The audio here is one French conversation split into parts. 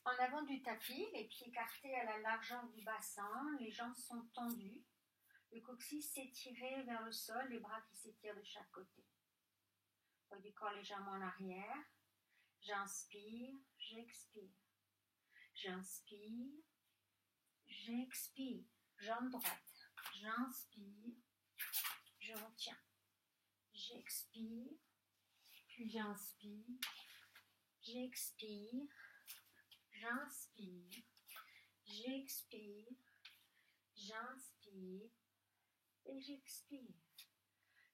En avant du tapis, les pieds écartés à la largeur du bassin, les jambes sont tendues, le coccyx s'étiré vers le sol, les bras qui s'étirent de chaque côté. Poids du corps légèrement en arrière. J'inspire, j'expire. J'inspire, j'expire. Jambe droite. J'inspire, je retiens. J'expire, puis j'inspire. J'expire, j'inspire. J'expire, j'inspire et j'expire.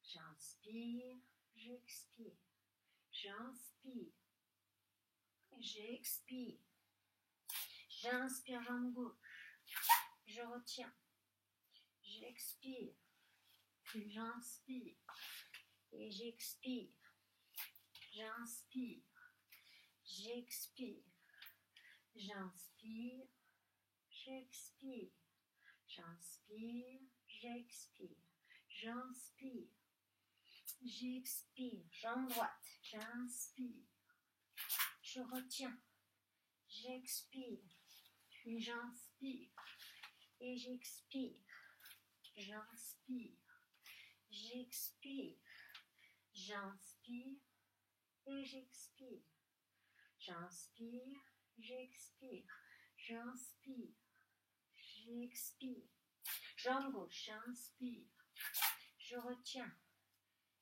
J'inspire, j'expire. J'inspire, j'expire. J'inspire, jambe gauche. Je retiens. J'expire, puis j'inspire et j'expire. J'inspire, j'expire. J'inspire, j'expire. J'inspire, j'expire. J'inspire, j'expire. Jambe droite. J'inspire. Je retiens. J'expire. Puis j'inspire. Et j'expire. J'inspire. J'expire. J'inspire. Et j'expire. J'inspire. J'expire. J'inspire. J'expire. Jambe gauche. J'inspire. Je retiens.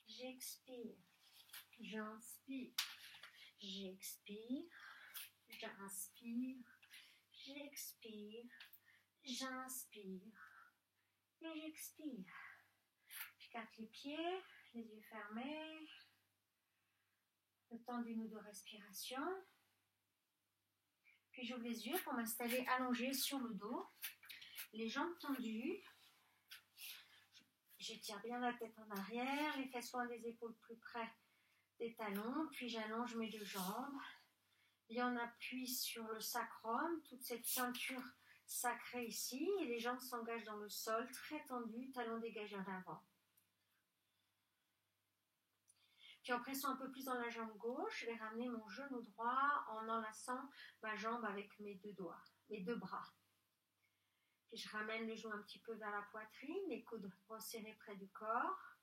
J'expire. J'inspire. J'expire. J'inspire. J'expire. J'inspire. Et j'expire. J'écarte les pieds, les yeux fermés. Le temps d'une ou deux respirations. Puis j'ouvre les yeux pour m'installer allongée sur le dos. Les jambes tendues. J'étire bien la tête en arrière, les fesses loin des épaules plus près des talons. Puis j'allonge mes deux jambes. Bien en appui sur le sacrum, toute cette ceinture sacrée ici. Et les jambes s'engagent dans le sol, très tendues, talons dégagés en avant. Puis en pressant un peu plus dans la jambe gauche, je vais ramener mon genou droit en enlaçant ma jambe avec mes deux doigts, mes deux bras. Puis je ramène le genou un petit peu vers la poitrine, les coudes resserrés près du corps.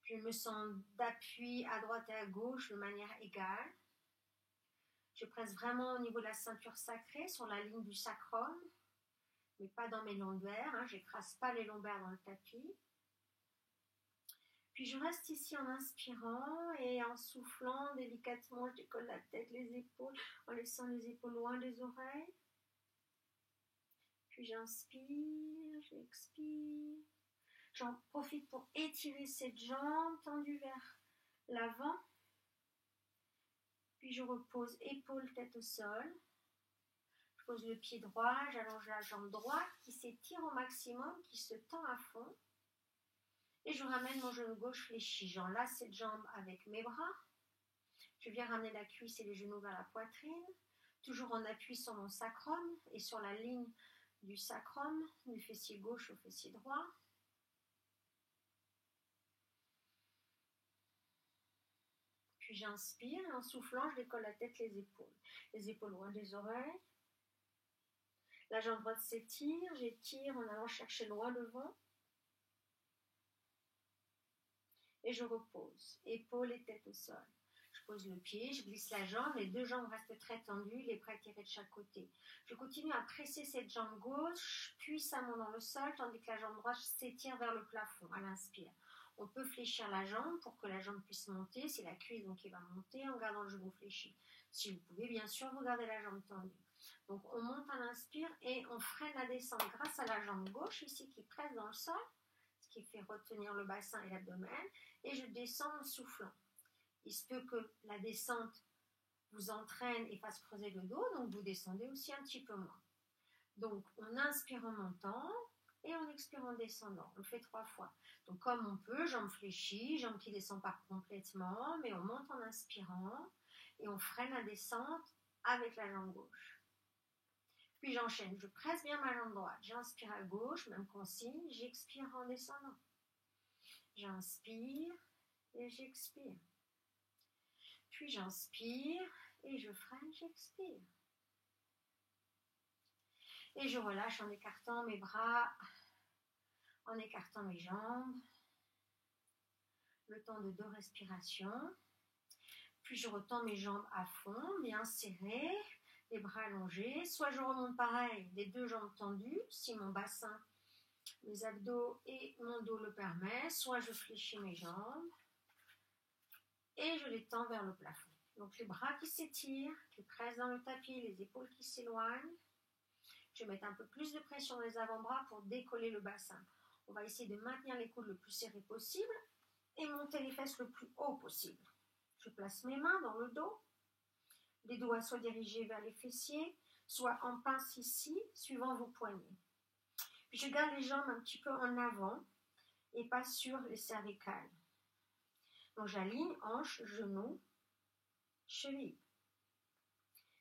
Je me sens d'appui à droite et à gauche de manière égale. Je presse vraiment au niveau de la ceinture sacrée, sur la ligne du sacrum, mais pas dans mes lombaires. Je n'écrase pas les lombaires dans le tapis. Puis je reste ici en inspirant et en soufflant délicatement, je décolle la tête, les épaules, en laissant les épaules loin des oreilles. Puis j'inspire, j'expire. J'en profite pour étirer cette jambe tendue vers l'avant. Puis je repose épaule, tête au sol. Je pose le pied droit, j'allonge la jambe droite qui s'étire au maximum, qui se tend à fond. Et je ramène mon genou gauche fléchi. J'enlace cette jambe avec mes bras. Je viens ramener la cuisse et les genoux vers la poitrine. Toujours en appui sur mon sacrum et sur la ligne du sacrum, du fessier gauche au fessier droit. Puis j'inspire et en soufflant, je décolle la tête, les épaules. Les épaules loin des oreilles. La jambe droite s'étire, j'étire en allant chercher loin devant. Et je repose, épaules et tête au sol. Je pose le pied, je glisse la jambe, les deux jambes restent très tendues, les bras tirés de chaque côté. Je continue à presser cette jambe gauche puissamment dans le sol, tandis que la jambe droite s'étire vers le plafond à l'inspire. On peut fléchir la jambe pour que la jambe puisse monter, c'est la cuisse donc qui va monter en gardant le genou fléchi. Si vous pouvez, bien sûr, vous gardez la jambe tendue. Donc on monte à l'inspire et on freine la descente grâce à la jambe gauche ici qui presse dans le sol, ce qui fait retenir le bassin et l'abdomen, et je descends en soufflant. Il se peut que la descente vous entraîne et fasse creuser le dos, donc vous descendez aussi un petit peu moins. Donc on inspire en montant et on expire en descendant. On le fait 3 fois. Donc comme on peut, jambes fléchies, jambes qui ne descendent pas complètement, mais on monte en inspirant et on freine la descente avec la jambe gauche. Puis j'enchaîne, je presse bien ma jambe droite, j'inspire à gauche, même consigne, j'expire en descendant. J'inspire et j'expire. Puis j'inspire et je freine, j'expire. Et je relâche en écartant mes bras, en écartant mes jambes. Le temps de 2 respirations. Puis je retends mes jambes à fond, bien serrées, les bras allongés. Soit je remonte pareil, des 2 jambes tendues, si mon bassin, mes abdos et mon dos le permettent. Soit je fléchis mes jambes et je les tends vers le plafond. Donc les bras qui s'étirent, qui pressent dans le tapis, les épaules qui s'éloignent. Je vais mettre un peu plus de pression dans les avant-bras pour décoller le bassin. On va essayer de maintenir les coudes le plus serrés possible et monter les fesses le plus haut possible. Je place mes mains dans le dos, les doigts soit dirigés vers les fessiers, soit en pince ici, suivant vos poignets. Puis je garde les jambes un petit peu en avant et pas sur les cervicales. Donc j'aligne hanches, genoux, chevilles.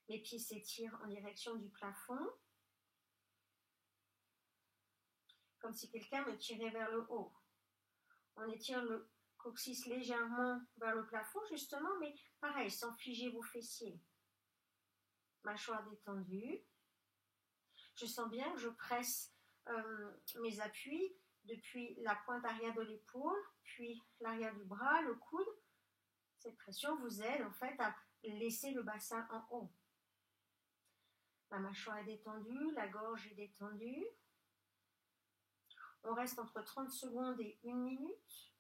Mes pieds s'étirent en direction du plafond, comme si quelqu'un me tirait vers le haut. On étire le coccyx légèrement vers le plafond, justement, mais pareil, sans figer vos fessiers. Mâchoire détendue. Je sens bien que je presse mes appuis depuis la pointe arrière de l'épaule, puis l'arrière du bras, le coude. Cette pression vous aide en fait à laisser le bassin en haut. La mâchoire est détendue, la gorge est détendue. On reste entre 30 secondes et 1 minute.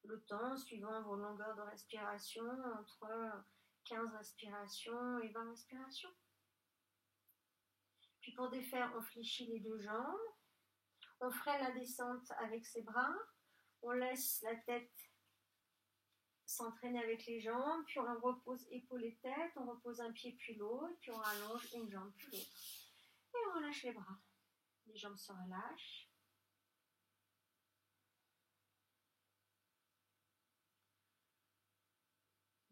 Le temps, suivant vos longueurs de respiration, entre 15 respirations et 20 respirations. Puis pour défaire, on fléchit les 2 jambes. On freine la descente avec ses bras. On laisse la tête s'entraîner avec les jambes. Puis on repose épaules et tête. On repose un pied puis l'autre. Puis on rallonge une jambe puis l'autre. Et on relâche les bras. Les jambes se relâchent.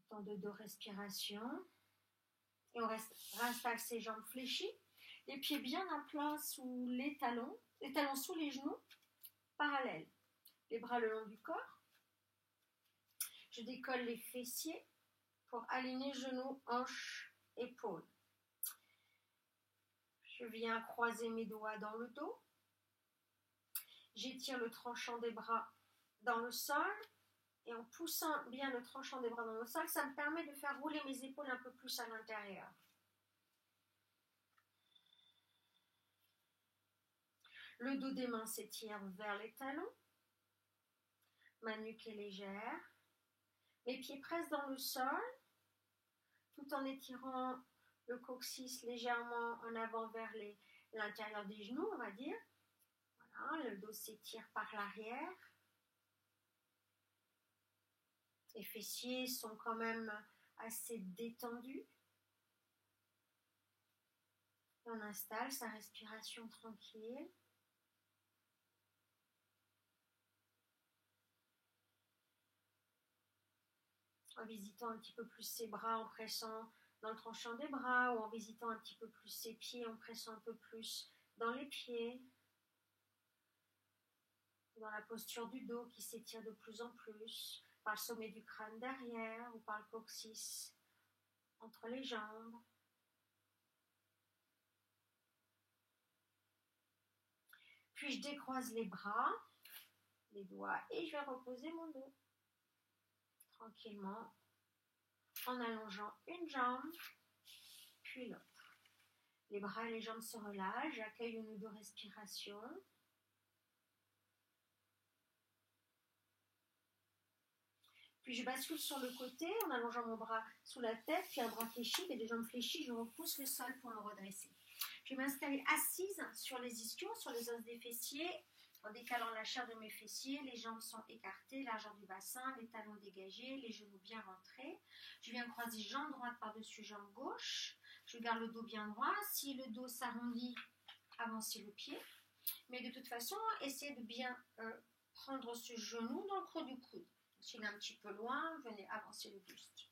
Temps de 2 respirations. Et on réinstalle ses jambes fléchies. Les pieds bien à plat sous les talons sous les genoux, parallèles. Les bras le long du corps. Je décolle les fessiers pour aligner genoux, hanches, épaules. Je viens croiser mes doigts dans le dos. J'étire le tranchant des bras dans le sol. Et en poussant bien le tranchant des bras dans le sol, ça me permet de faire rouler mes épaules un peu plus à l'intérieur. Le dos des mains s'étire vers les talons. Ma nuque est légère. Mes pieds pressent dans le sol, tout en étirant le coccyx légèrement en avant vers l'intérieur des genoux, on va dire. Voilà, le dos s'étire par l'arrière. Les fessiers sont quand même assez détendus. On installe sa respiration tranquille. En visitant un petit peu plus ses bras, en pressant dans le tranchant des bras, ou en visitant un petit peu plus ses pieds, en pressant un peu plus dans les pieds. Dans la posture du dos qui s'étire de plus en plus, par le sommet du crâne derrière ou par le coccyx entre les jambes. Puis je décroise les bras, les doigts, et je vais reposer mon dos tranquillement en allongeant une jambe puis l'autre. Les bras et les jambes se relâchent, j'accueille 1 ou 2 respirations. Puis je bascule sur le côté en allongeant mon bras sous la tête, puis un bras fléchi et 2 jambes fléchies, je repousse le sol pour me redresser. Je vais m'installer assise sur les ischions, sur les os des fessiers, en décalant la chair de mes fessiers, les jambes sont écartées, largeur du bassin, les talons dégagés, les genoux bien rentrés. Je viens croiser jambe droite par-dessus jambe gauche. Je garde le dos bien droit. Si le dos s'arrondit, avancez le pied. Mais de toute façon, essayez de bien prendre ce genou dans le creux du coude. S'il est un petit peu loin, venez avancer le buste.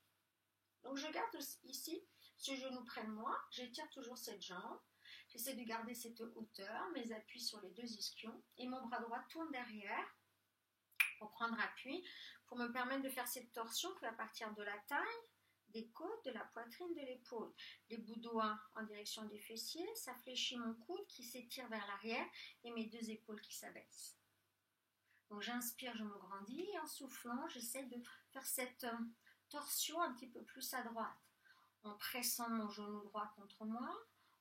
Donc je garde ici ce genou près de moi. J'étire toujours cette jambe. J'essaie de garder cette hauteur, mes appuis sur les 2 ischions et mon bras droit tourne derrière pour prendre appui. pour me permettre de faire cette torsion qui va partir de la taille, des côtes, de la poitrine, de l'épaule. Les bouts de doigts en direction des fessiers, ça fléchit mon coude qui s'étire vers l'arrière et mes deux épaules qui s'abaissent. Donc j'inspire, je me grandis et en soufflant, j'essaie de faire cette torsion un petit peu plus à droite, en pressant mon genou droit contre moi,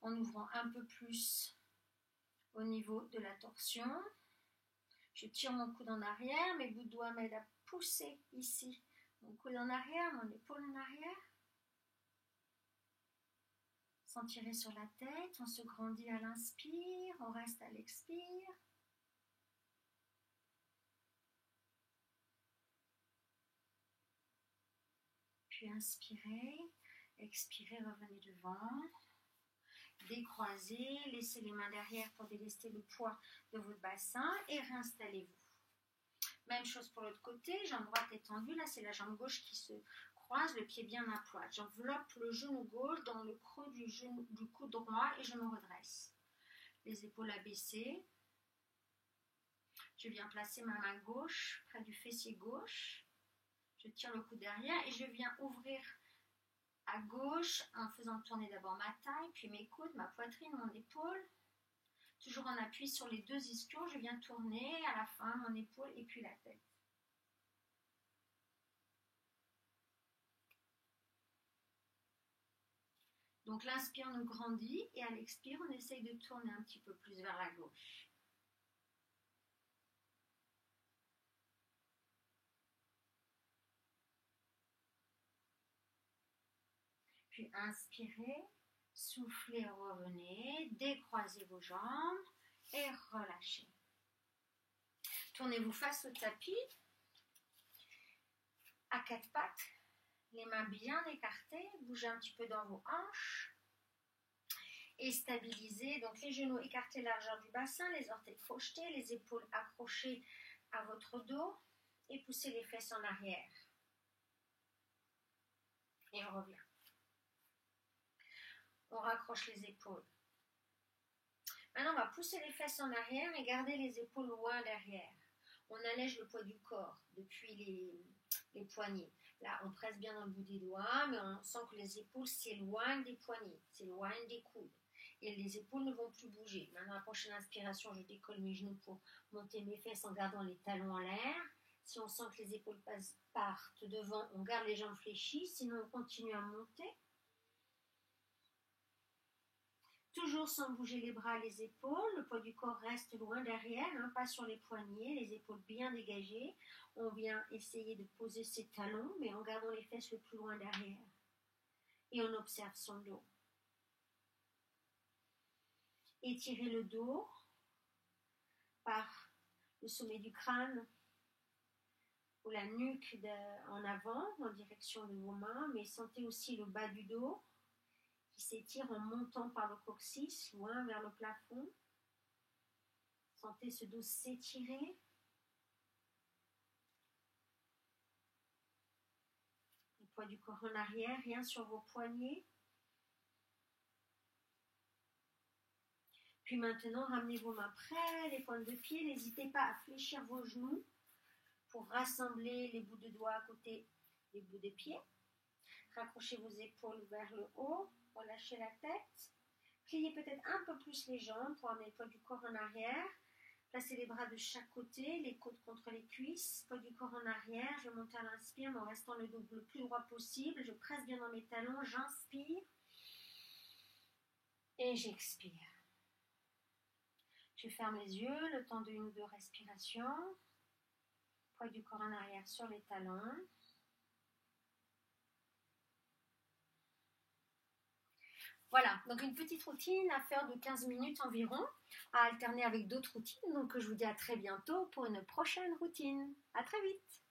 en ouvrant un peu plus au niveau de la torsion. Je tire mon coude en arrière, mes bouts de doigts m'aident à pousser ici. Mon coude en arrière, mon épaule en arrière. Sans tirer sur la tête, on se grandit à l'inspire, on reste à l'expire. Puis inspirez, expirez, revenez devant. Décroisez, laissez les mains derrière pour délester le poids de votre bassin et réinstallez-vous. Même chose pour l'autre côté, jambe droite étendue, là c'est la jambe gauche qui se croise, le pied bien à plat. J'enveloppe le genou gauche dans le creux du coude droit et je me redresse. Les épaules abaissées. Je viens placer ma main gauche près du fessier gauche. Je tire le coude derrière et je viens ouvrir à gauche en faisant tourner d'abord ma taille, puis mes coudes, ma poitrine, mon épaule. Toujours en appui sur les deux ischions, je viens tourner à la fin mon épaule et puis la tête. Donc l'inspire nous grandit et à l'expire, on essaye de tourner un petit peu plus vers la gauche. Puis inspirez, soufflez, revenez, décroisez vos jambes et relâchez. Tournez-vous face au tapis, à quatre pattes, les mains bien écartées, bougez un petit peu dans vos hanches et stabilisez. Donc les genoux écartés largeur du bassin, les orteils crochetés, les épaules accrochées à votre dos et poussez les fesses en arrière. Et on revient. On raccroche les épaules. Maintenant, on va pousser les fesses en arrière et garder les épaules loin derrière. On allège le poids du corps depuis les poignets. Là, on presse bien dans le bout des doigts, mais on sent que les épaules s'éloignent des poignets, s'éloignent des coudes. Et les épaules ne vont plus bouger. Maintenant, à la prochaine inspiration, je décolle mes genoux pour monter mes fesses en gardant les talons en l'air. Si on sent que les épaules partent devant, on garde les jambes fléchies. Sinon, on continue à monter. Toujours sans bouger les bras et les épaules, le poids du corps reste loin derrière, pas sur les poignets, les épaules bien dégagées. On vient essayer de poser ses talons, mais en gardant les fesses le plus loin derrière. Et on observe son dos. Étirez le dos par le sommet du crâne ou la nuque en avant, en direction de vos mains, mais sentez aussi le bas du dos qui s'étire en montant par le coccyx, loin vers le plafond. Sentez ce dos s'étirer. Le poids du corps en arrière, rien sur vos poignets. Puis maintenant, ramenez vos mains près les pointes de pied. N'hésitez pas à fléchir vos genoux pour rassembler les bouts de doigts à côté des bouts des pieds. Raccrochez vos épaules vers le haut. Relâchez la tête. Pliez peut-être un peu plus les jambes pour amener le poids du corps en arrière. Placez les bras de chaque côté, les côtes contre les cuisses, poids du corps en arrière. Je monte à l'inspire, mais en restant le dos le plus droit possible. Je presse bien dans mes talons, j'inspire et j'expire. Je ferme les yeux, le temps d'une ou deux respirations. Poids du corps en arrière sur les talons. Voilà, donc une petite routine à faire de 15 minutes environ, à alterner avec d'autres routines. Donc je vous dis à très bientôt pour une prochaine routine. À très vite.